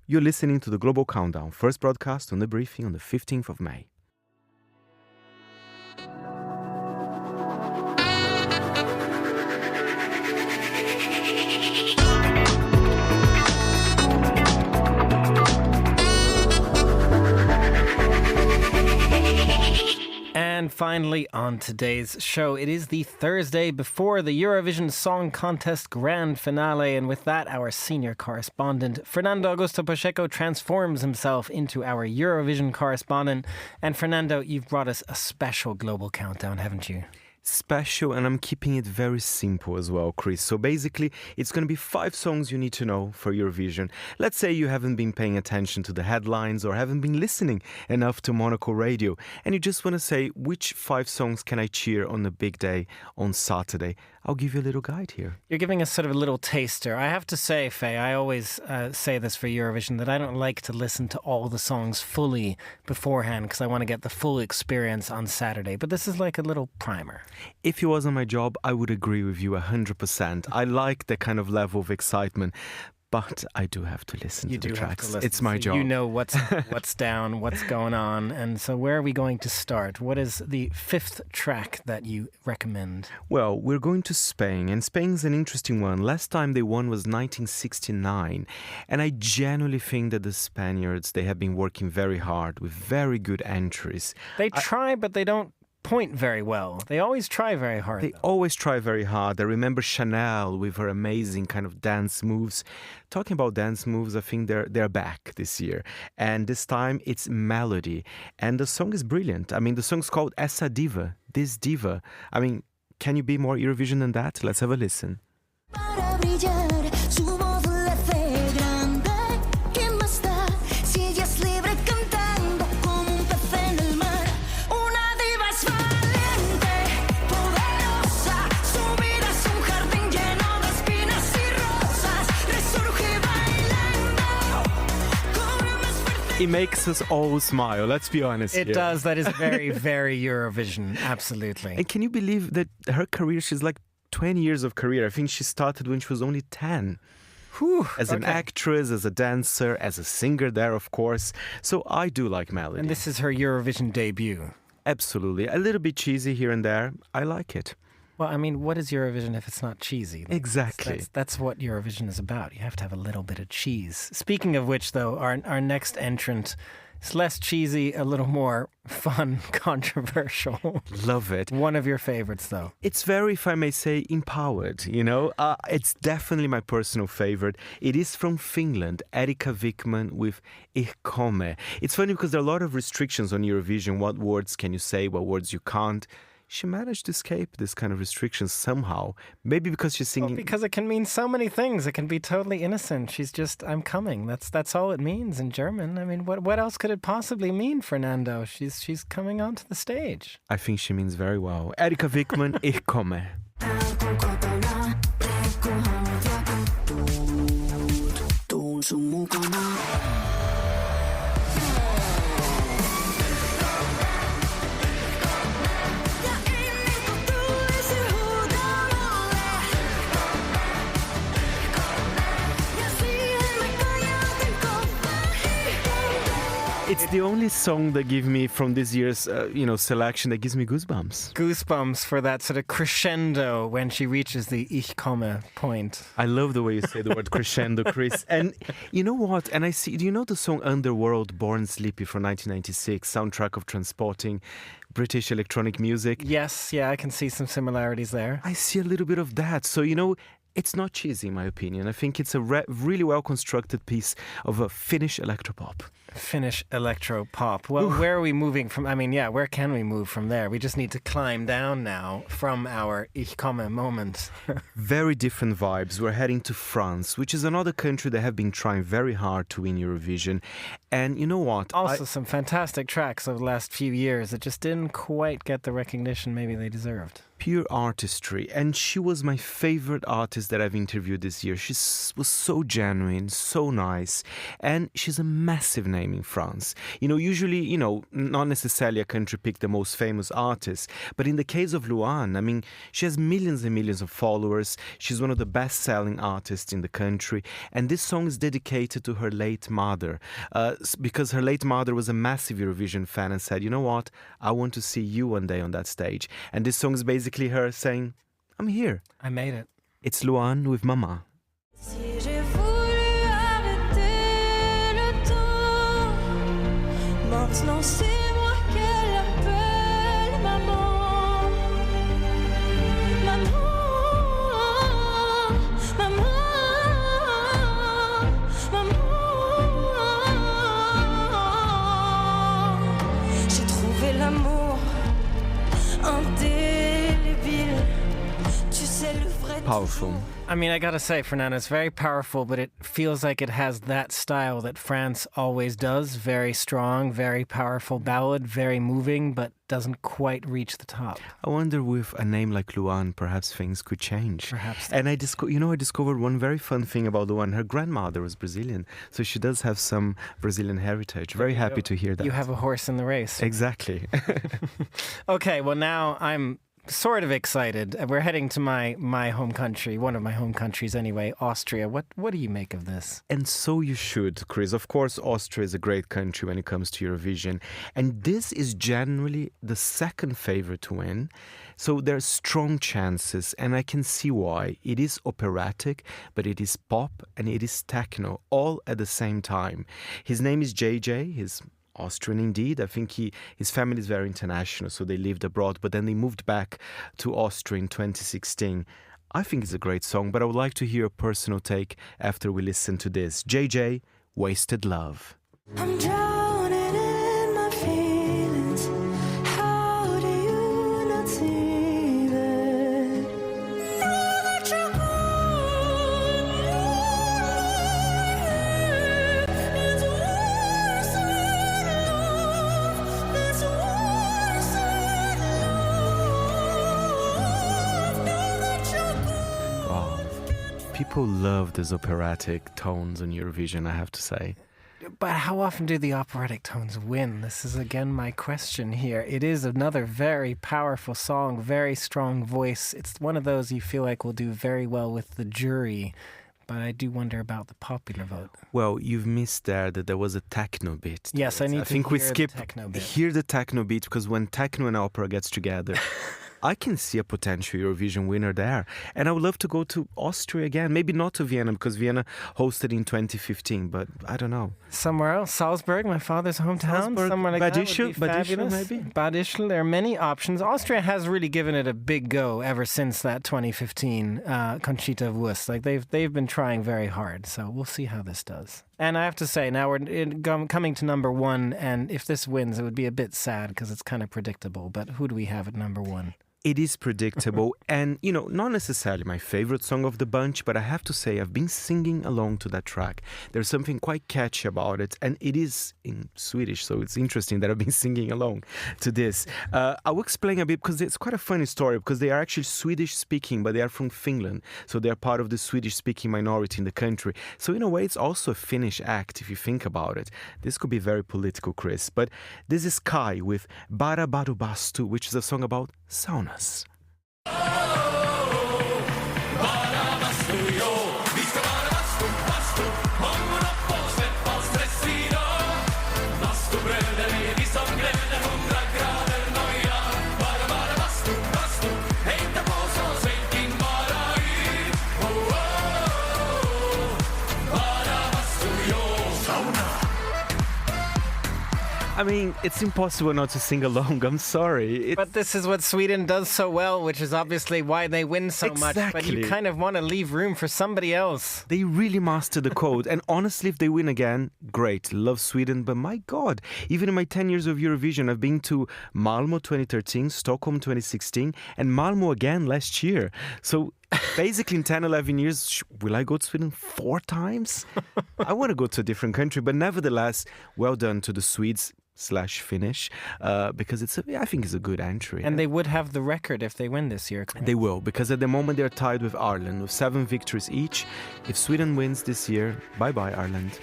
You're listening to the Global Countdown, first broadcast on the briefing on the 15th of May. And finally, on today's show, it is the Thursday before the Eurovision Song Contest Grand Finale. And with that, our senior correspondent, Fernando Augusto Pacheco, transforms himself into our Eurovision correspondent. And Fernando, you've brought us a special global countdown, haven't you? Special, and I'm keeping it very simple as well, Chris. So basically, it's going to be 5 songs you need to know for Eurovision. Let's say you haven't been paying attention to the headlines or haven't been listening enough to Monocle Radio, and you just want to say, which 5 songs can I cheer on the big day on Saturday? I'll give you a little guide here. You're giving us sort of a little taster. I have to say, Faye, I always say this for Eurovision, that I don't like to listen to all the songs fully beforehand because I want to get the full experience on Saturday. But this is like a little primer. If it wasn't my job, I would agree with you 100%. I like that kind of level of excitement, but I do have to listen to the tracks. It's my job. You know what's down, what's going on. And so where are we going to start? What is the 5th track that you recommend? Well, we're going to Spain, and Spain's an interesting one. Last time they won was 1969, and I genuinely think that the Spaniards, they have been working very hard with very good entries. They try, but they don't point very well. They always try very hard. They always try very hard. I remember Chanel with her amazing kind of dance moves. Talking about dance moves, I think they're back this year. And this time it's Melody. And the song is brilliant. I mean, the song's called Essa Diva, This Diva. I mean, can you be more Eurovision than that? Let's have a listen. It makes us all smile, let's be honest. It does. That is very, very Eurovision. Absolutely. And can you believe that her career, she's like 20 years of career. I think she started when she was only 10. Whew, as an actress, as a dancer, as a singer there, of course. So I do like Melody. And this is her Eurovision debut. Absolutely. A little bit cheesy here and there. I like it. Well, I mean, what is Eurovision if it's not cheesy? Exactly. That's what Eurovision is about. You have to have a little bit of cheese. Speaking of which, though, our next entrant is less cheesy, a little more fun, controversial. Love it. One of your favorites, though. It's very, if I may say, empowered, you know. It's definitely my personal favorite. It is from Finland, Erika Wikman with Ich komme. It's funny because there are a lot of restrictions on Eurovision. What words can you say, what words you can't. She managed to escape this kind of restrictions somehow. Maybe because she's singing... Well, because it can mean so many things. It can be totally innocent. She's just, I'm coming. That's all it means in German. I mean, what else could it possibly mean, Fernando? She's coming onto the stage. I think she means very well. Erika Wikman, Ich komme. It's the only song that gives me, from this year's selection, that gives me goosebumps. Goosebumps for that sort of crescendo when she reaches the Ich komme point. I love the way you say the word crescendo, Chris. And you know what? And I see, do you know the song Underworld, Born Sleepy from 1996, soundtrack of Transporting, British electronic music? Yes, yeah, I can see some similarities there. I see a little bit of that. So, it's not cheesy, in my opinion. I think it's a really well-constructed piece of a Finnish electropop. Finnish electro-pop. Well, where are we moving from? I mean, yeah, where can we move from there? We just need to climb down now from our Ich komme moment. Very different vibes. We're heading to France, which is another country that have been trying very hard to win Eurovision. And you know what? Also some fantastic tracks over the last few years that just didn't quite get the recognition maybe they deserved. Pure artistry. And she was my favorite artist that I've interviewed this year. She was so genuine, so nice. And she's a massive name name in France. Usually, not necessarily a country pick the most famous artists, but in the case of Luan, I mean, she has millions and millions of followers. She's one of the best-selling artists in the country, and this song is dedicated to her late mother, because her late mother was a massive Eurovision fan and said, you know what, I want to see you one day on that stage. And this song is basically her saying, I'm here. I made it. It's Luan with Mama. Si j'ai voulu arrêter le temps, maintenant c'est moi qu'elle appelle maman. Maman, maman, maman. J'ai trouvé l'amour indélébile. Tu sais le vrai. Powerful. I mean, I gotta say, Fernando, it's very powerful, but it feels like it has that style that France always does. Very strong, very powerful ballad, very moving, but doesn't quite reach the top. I wonder with a name like Luan, perhaps things could change. Perhaps. And I discovered one very fun thing about Luan. Her grandmother was Brazilian, so she does have some Brazilian heritage. Very happy to hear that. You have a horse in the race. Exactly. Okay, well now I'm sort of excited. We're heading to my home country, one of my home countries anyway, Austria. What do you make of this? And so you should, Chris. Of course, Austria is a great country when it comes to Eurovision. And this is generally the second favorite to win. So there are strong chances, and I can see why. It is operatic, but it is pop and it is techno, all at the same time. His name is JJ. He's Austrian indeed. I think his family is very international, so they lived abroad, but then they moved back to Austria in 2016. I think it's a great song, but I would like to hear a personal take after we listen to this. JJ, Wasted Love. I'm drowning in my feelings. How do you not see that? Now that you're gone, it's worse than love. It's worse than love. Now that you're gone. Wow. People love these operatic tones on Eurovision, I have to say. But how often do the operatic tones win? This is again my question here. It is another very powerful song, very strong voice. It's one of those you feel like will do very well with the jury. But I do wonder about the popular vote. Well, you've missed there that there was a techno bit. Yes, I need I to think hear we skip the techno bit. hear the techno beat, because when techno and opera gets together, I can see a potential Eurovision winner there. And I would love to go to Austria again. Maybe not to Vienna, because Vienna hosted in 2015, but I don't know. Somewhere else, Salzburg, my father's hometown. Salzburg, Somewhere like Bad that Ischl, would be Bad Ischl fabulous. maybe? Bad Ischl, there are many options. Austria has really given it a big go ever since that 2015 Conchita Wurst. Like they've been trying very hard, so we'll see how this does. And I have to say, now we're coming to number one, and if this wins, it would be a bit sad because it's kind of predictable. But who do we have at number one? It is predictable and, not necessarily my favorite song of the bunch, but I have to say I've been singing along to that track. There's something quite catchy about it, and it is in Swedish, so it's interesting that I've been singing along to this. I will explain a bit, because it's quite a funny story, because they are actually Swedish-speaking, but they are from Finland, so they're part of the Swedish-speaking minority in the country. So in a way, it's also a Finnish act, if you think about it. This could be very political, Chris, but this is Kai with Bara Badu Bastu, which is a song about saunas. I mean, it's impossible not to sing along. I'm sorry. But this is what Sweden does so well, which is obviously why they win so much. But you kind of want to leave room for somebody else. They really master the code. And honestly, if they win again, great. Love Sweden. But my God, even in my 10 years of Eurovision, I've been to Malmo 2013, Stockholm 2016, and Malmo again last year. So basically in 10, 11 years, will I go to Sweden 4 times? I want to go to a different country. But nevertheless, well done to the Swedes/Finnish, because I think it's a good entry. And they would have the record if they win this year, correct? They will, because at the moment they're tied with Ireland with 7 victories each. If Sweden wins this year, bye-bye Ireland.